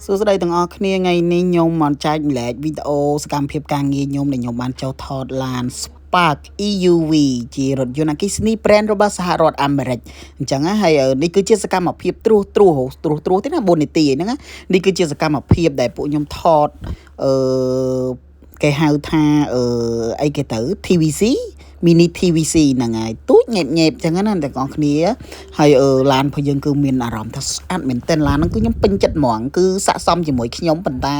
សួស្តីទាំងអស់គ្នាថ្ងៃនេះខ្ញុំមកចែកម្លែកវីដេអូសកម្មភាពការងារខ្ញុំដែលខ្ញុំបានចូលថតឡាន Spark EUV ជារថយន្តអគ្គិសនី brand របស់សហរដ្ឋអាមេរិកអញ្ចឹងហើយនេះគឺជាសកម្មភាពត្រួសទេណា4នាទីហ្នឹងនេះគឺជាសកម្មភាពដែលពួកខ្ញុំថតគេហៅថាអីគេទៅ TVC mini TVC ហ្នឹងហើយទូចញែបចឹងណាទាំងអស់គ្នាហើយឡានរបស់យើងគឺមានអារម្មណ៍ថាស្អាតមែនទែនឡានហ្នឹងគឺខ្ញុំពេញចិត្តហ្មងគឺស័ក្តិសមជាមួយខ្ញុំប៉ុន្តែ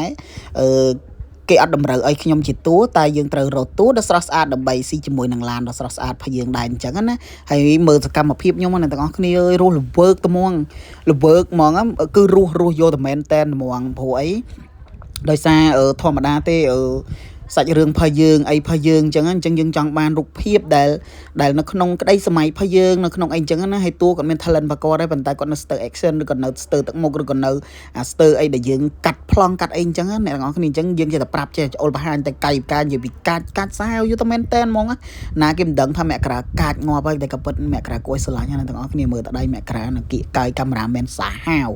គេអត់តម្រូវឲ្យខ្ញុំជាតួតែយើងត្រូវរកតួដ៏ស្រស់ស្អាតដើម្បីស៊ីជាមួយនឹងឡានដ៏ស្រស់ស្អាតរបស់យើងដែរអញ្ចឹងណាហើយមើលសកម្មភាពខ្ញុំណាទាំងអស់គ្នាអើយរស់ល្វើកត្មងល្វើកហ្មងគឺរស់យកតែមែនតែនហ្មងព្រោះអីដោយសារធម្មតាទេសាច់រឿងផើយើងអីផើយើងអញ្ចឹងយើងចង់បានរូបភាពដែលនៅក្នុងក្តីសម័យផើយើងនៅក្នុងអីអញ្ចឹងណាហើយតួគាត់មាន talent ប្រកបដែរប៉ុន្តែគាត់នៅស្ទើរ action ឬក៏នៅស្ទើរទឹកមុខឬក៏នៅស្ទើរអីដែលយើងកាត់ប្លង់កាត់អីអញ្ចឹងអ្នកទាំងអស់គ្នាអញ្ចឹងយើងចេះតែប្រាប់ចេះច្អុលបង្ហាញតែកាយវិការនិយាយពីកាចសាវយទៅមែនតែនហ្មងណាគេមិនដឹងថាមកក្រាកាចងាប់ហើយតែក៏ពិតមកក្រាគួយស្រឡាញ់ណាទាំងអស់គ្នាមើលតដៃមកក្រានៅគៀកកាយកាមេរ៉ាមែនសាហាវ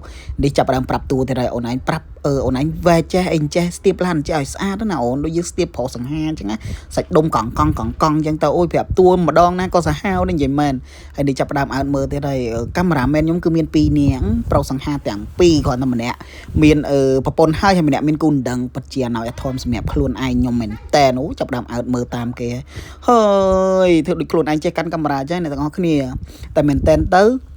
នេះចាប់ដើមប្រាប់តួទៅហើយអូនឯងប្រាប់អូនឯងវែកចេះអីចេះស្ទាបឡានចេះឲ្យស្អាតណាអូនដូចយើងស្ទាបប្រុសសង្ហាអញ្ចឹងណាសាច់ដុំកង់អញ្ចឹងទៅអូយប្រាប់តួម្ដងណាក៏សាហាវនេះនិយាយមែនហើយនេះចាប់ដើមអើតមើលទៀតហើយកាមេរ៉ាមែនខ្ញុំគឺមាន2នាក់ប្រុសសង្ហាទាំង2គ្រាន់តែម្នាក់មានប្រពន្ធហើយម្នាក់មានគូនដឹងពិតជាណោយធំសម្រាប់ខ្លួនឯងខ្ញុំមែនតែអូចាប់ដើមអើតមើលតាមគេហើយធ្វើដូចខ្លួនឯងចេះកាន់កាមេរ៉ាអញ្ចឹងអ្នកទាំងអស់គ្នាតែមែនតែនទៅ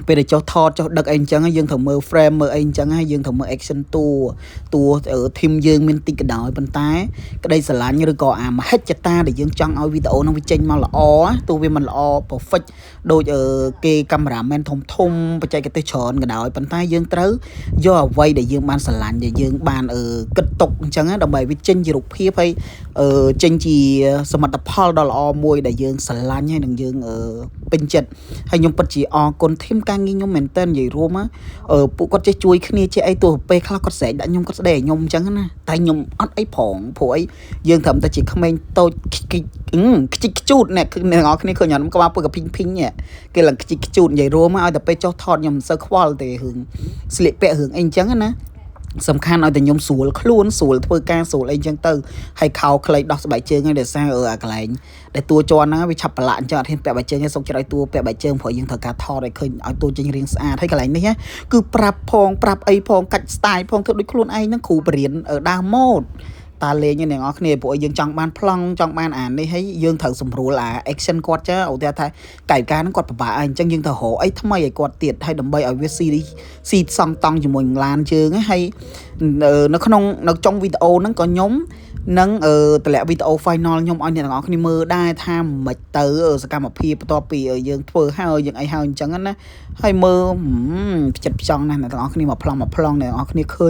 ពេលដែលចុះថតចុះដឹកអីអញ្ចឹងយើងត្រូវមើល frame មើលអីអញ្ចឹងហើយយើងត្រូវមើល action តួ team យើងមានតិចក៏ដោយប៉ុន្តែក្តីស្រឡាញ់ឬក៏មហិច្ឆតាដែលយើងចង់ឲ្យវីដេអូនោះវាចេញមកល្អទោះវាមិនល្អ perfect ដូចគេកាមេរ៉ាមែនធំបច្ចេកទេសច្រើនក៏ដោយប៉ុន្តែយើងត្រូវយកអ្វីដែលយើងបានស្រឡាញ់ដែលយើងបានគិតទុកអញ្ចឹងដើម្បីវាចេញជារូបភាពហើយចេញជាសមិទ្ធផលដ៏ល្អមួយដែលយើងស្រឡាញ់ហើយនឹងយើងពេញចិត្តហើយខ្ញុំពិតជាអរគុណធីមការងារខ្ញុំមែនតើនិយាយរួមពួកគាត់ចេះជួយគ្នាចេះអីទោះពេលខ្លះគាត់ស្រែកដាក់ខ្ញុំគាត់ស្ដីឲ្យខ្ញុំអញ្ចឹងណាតែខ្ញុំអត់អីផងព្រោះអីយើងត្រឹមតែជាក្មេងតូចខ្ជិចខ្ជូតអ្នកទាំងអស់គ្នាឃើញអត់ក្បាលពើកភីងគេឡើងខ្ជិចខ្ជូតនិយាយរួមឲ្យតែពេលចុះថតខ្ញុំមិនសូវខ្វល់ទេរឿងស្លៀកពាក់រឿងអីអញ្ចឹងណាសំខាន់ឲ្យតែខ្ញុំស្រួលខ្លួនស្រួលធ្វើការស្រួលអីចឹងទៅហើយខោខ្លីដោះស្បែកជើងឲ្យដោយសារអាកន្លែងដែលតួជន់ហ្នឹងវាឆាប់ប្រឡាក់អញ្ចឹងអត់ហ៊ានពាក់បែកជើងទេសុកចិត្តឲ្យតួពាក់បែកជើងព្រោះយើងត្រូវការថតឲ្យឃើញឲ្យតួចេញរាងស្អាតហើយកន្លែងនេះគឺប្រាប់អីផងកាច់ style ផងធ្វើដូចខ្លួនឯងហ្នឹងគ្រូបរៀនដើមម៉ូដតាលេងអ្នកនរគ្នាពួកយើងចង់បានប្លង់ចង់បានអានេះហើយយើងត្រូវសម្រួលaction គាត់ចាឧទាហរណ៍ថាកាយវិការហ្នឹងគាត់ពិបាកអញ្ចឹងយើងត្រូវរកអីថ្មីឲ្យគាត់ទៀតហើយដើម្បីឲ្យវាស៊ីសង់តង់ជាមួយនឹងឡានជើងហើយនៅចុងវីដេអូហ្នឹងក៏ខ្ញុំនឹងតម្លាក់វីដេអូ final ខ្ញុំឲ្យអ្នកទាំងអស់គ្នាមើលដែរថាមិនទៅសកម្មភាពបន្ទាប់ពីយើងធ្វើហើយយើងអីហើយអញ្ចឹងណាហើយមើលចិត្តផ្ចង់ណាស់អ្នកទាំងអស់គ្នាមកប្លង់អ្នកទាំងអស់គ្នាឃើ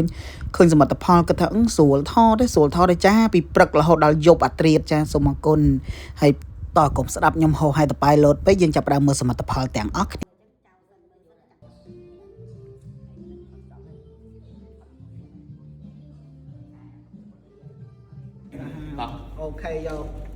ញសមិទ្ធផលគិតថាស្រួលថតទេចាពីព្រឹករហូតដល់យប់អាត្រៀតចាសូមអរគុណហើយតើកុំស្ដាប់ខ្ញុំហោហើយតប៉ៃឡូតពេកយើងចាប់ផ្ដើមមើលសមិទ្ធផលទាំងអស់គ្នាអូខេយក